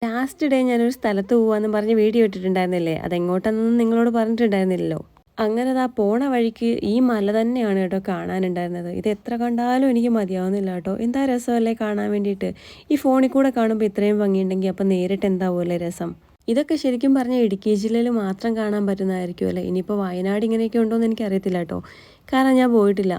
Last day ഞാനൊരു സ്ഥലത്ത് പോവാന്ന് പറഞ്ഞ് വീഡിയോ ഇട്ടിട്ടുണ്ടായിരുന്നില്ലേ? അതെങ്ങോട്ടാണെന്ന് നിങ്ങളോട് പറഞ്ഞിട്ടുണ്ടായിരുന്നില്ലല്ലോ. അങ്ങനെ ദാ പോണ വഴിക്ക് ഈ മല തന്നെയാണ് കേട്ടോ കാണാനുണ്ടായിരുന്നത്. ഇത് എത്ര കണ്ടാലും എനിക്ക് മതിയാവുന്നില്ല കേട്ടോ. എന്താ രസമല്ലേ കാണാൻ വേണ്ടിയിട്ട്. ഈ ഫോണിൽ കൂടെ കാണുമ്പോൾ ഇത്രയും ഭംഗിയുണ്ടെങ്കിൽ അപ്പം നേരിട്ട് എന്താവുമല്ലേ രസം. ഇതൊക്കെ ശരിക്കും പറഞ്ഞാൽ ഇടുക്കി ജില്ലയിൽ മാത്രം കാണാൻ പറ്റുന്നതായിരിക്കുമല്ലേ. ഇനിയിപ്പോൾ വയനാട് ഇങ്ങനെയൊക്കെ ഉണ്ടോ എന്ന് എനിക്കറിയത്തില്ല കേട്ടോ. കാരണം ഞാൻ പോയിട്ടില്ല.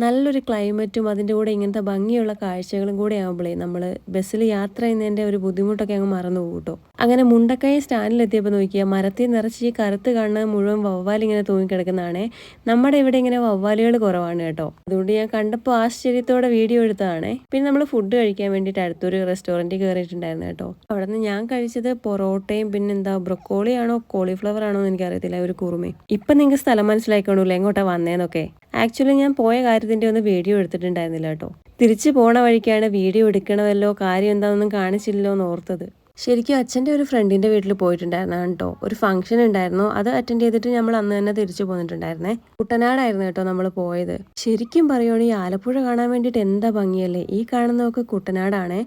നല്ലൊരു ക്ലൈമറ്റും അതിൻ്റെ കൂടെ ഇങ്ങനത്തെ ഭംഗിയുള്ള കാഴ്ചകളും കൂടെ ആകുമ്പോഴേ നമ്മൾ ബസ്സിൽ യാത്ര ചെയ്യുന്നതിൻ്റെ ഒരു ബുദ്ധിമുട്ടൊക്കെ അങ്ങ് മറന്നു പോകും കേട്ടോ. അങ്ങനെ മുണ്ടക്കൈ സ്റ്റാൻഡിലെത്തിയപ്പോൾ നോക്കിയാൽ മരത്തിൽ നിറച്ച് ഈ കറുത്ത് കാണുന്നത് മുഴുവൻ വവ്വാൽ ഇങ്ങനെ തൂങ്ങിക്കിടക്കുന്നതാണേ. നമ്മുടെ ഇവിടെ ഇങ്ങനെ വവ്വാലുകൾ കുറവാണ് കേട്ടോ. അതുകൊണ്ട് ഞാൻ കണ്ടപ്പോൾ ആശ്ചര്യത്തോടെ വീഡിയോ എടുത്തതാണേ. പിന്നെ നമ്മൾ ഫുഡ് കഴിക്കാൻ വേണ്ടിയിട്ട് അടുത്തൊരു റെസ്റ്റോറൻറ്റിൽ കയറിയിട്ടുണ്ടായിരുന്നു കേട്ടോ. അവിടെ നിന്ന് ഞാൻ കഴിച്ചത് പൊറോട്ടയും പിന്നെന്താ ബ്രൊക്കോളി ആണോ കോളിഫ്ലവർ ആണോ എന്ന് എനിക്കറിയത്തില്ല, ഒരു കുറുമയും. ഇപ്പം നിങ്ങൾക്ക് സ്ഥലം മനസ്സിലായിക്കോണൂല്ലേ എങ്ങോട്ടാ വന്നേന്നൊക്കെ. ആക്ച്വലി ഞാൻ പോയ കാര്യത്തിൻ്റെ ഒന്ന് വീഡിയോ എടുത്തിട്ടുണ്ടായിരുന്നില്ല കേട്ടോ. തിരിച്ചു പോണ വഴിക്കാണ് വീഡിയോ എടുക്കണമല്ലോ, കാര്യം എന്താണെന്നൊന്നും കാണിച്ചില്ലല്ലോ എന്ന് ഓർത്തത്. ശരിക്കും അച്ഛൻ്റെ ഒരു ഫ്രണ്ടിൻ്റെ വീട്ടിൽ പോയിട്ടുണ്ടായിരുന്നതാണ് കേട്ടോ. ഒരു ഫംഗ്ഷൻ ഉണ്ടായിരുന്നു, അത് അറ്റൻഡ് ചെയ്തിട്ട് നമ്മൾ അന്ന് തന്നെ തിരിച്ചു പോന്നിട്ടുണ്ടായിരുന്നേ. കുട്ടനാടായിരുന്നു കേട്ടോ നമ്മൾ പോയത്. ശരിക്കും പറയുവാണെങ്കിൽ ഈ ആലപ്പുഴ കാണാൻ വേണ്ടിയിട്ട് എന്താ ഭംഗിയല്ലേ. ഈ കാണുന്നതൊക്കെ കുട്ടനാടാണേ.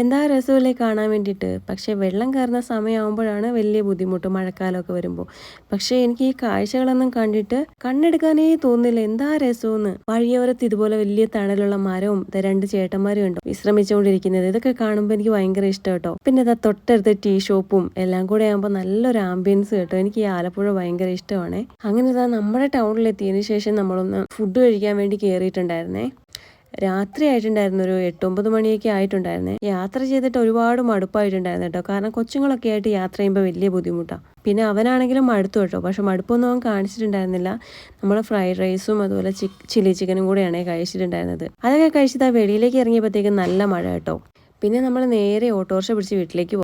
എന്താ രസമല്ലേ കാണാൻ വേണ്ടിയിട്ട്. പക്ഷേ വെള്ളം കയറുന്ന സമയമാകുമ്പോഴാണ് വലിയ ബുദ്ധിമുട്ട്, മഴക്കാലമൊക്കെ വരുമ്പോൾ. പക്ഷേ എനിക്ക് ഈ കാഴ്ചകളൊന്നും കണ്ടിട്ട് കണ്ണെടുക്കാനേ തോന്നില്ല. എന്താ രസമെന്ന്. വഴിയോരത്ത് ഇതുപോലെ വലിയ തണലുള്ള മരവും രണ്ട് ചേട്ടന്മാരും ഉണ്ട് വിശ്രമിച്ചുകൊണ്ടിരിക്കുന്നത്. ഇതൊക്കെ കാണുമ്പോൾ എനിക്ക് ഭയങ്കര ഇഷ്ടം കേട്ടോ. പിന്നെ തൊട്ടടുത്ത് ടീ ഷോപ്പും എല്ലാം കൂടെ ആകുമ്പോൾ നല്ലൊരു ആംബിയൻസ് കേട്ടോ. എനിക്ക് ഈ ആലപ്പുഴ ഭയങ്കര ഇഷ്ടമാണ്. അങ്ങനെ ഇതാ നമ്മുടെ ടൗണിലെത്തിയതിന് ശേഷം നമ്മളൊന്ന് ഫുഡ് കഴിക്കാൻ വേണ്ടി കയറിയിട്ടുണ്ടായിരുന്നേ. രാത്രി ആയിട്ടുണ്ടായിരുന്നു, ഒരു 8-9 മണിയൊക്കെ ആയിട്ടുണ്ടായിരുന്നേ. യാത്ര ചെയ്തിട്ട് ഒരുപാട് മടുപ്പായിട്ടുണ്ടായിരുന്നു കേട്ടോ. കാരണം കൊച്ചുങ്ങളൊക്കെ ആയിട്ട് യാത്ര ചെയ്യുമ്പോൾ വലിയ ബുദ്ധിമുട്ടാണ്. പിന്നെ അവനാണെങ്കിലും മടുത്തു കേട്ടോ. പക്ഷെ മടുപ്പൊന്നും അവൻ കാണിച്ചിട്ടുണ്ടായിരുന്നില്ല. നമ്മൾ ഫ്രൈഡ് റൈസും അതുപോലെ ചില്ലി ചിക്കനും കൂടെയാണ് കഴിച്ചിട്ടുണ്ടായിരുന്നത്. അതൊക്കെ കഴിച്ചിട്ട് ആ വെളിയിലേക്ക് ഇറങ്ങിയപ്പോഴത്തേക്കും നല്ല മഴ കേട്ടോ. പിന്നെ നമ്മൾ നേരെ ഓട്ടോറിക്ഷ പിടിച്ച് വീട്ടിലേക്ക്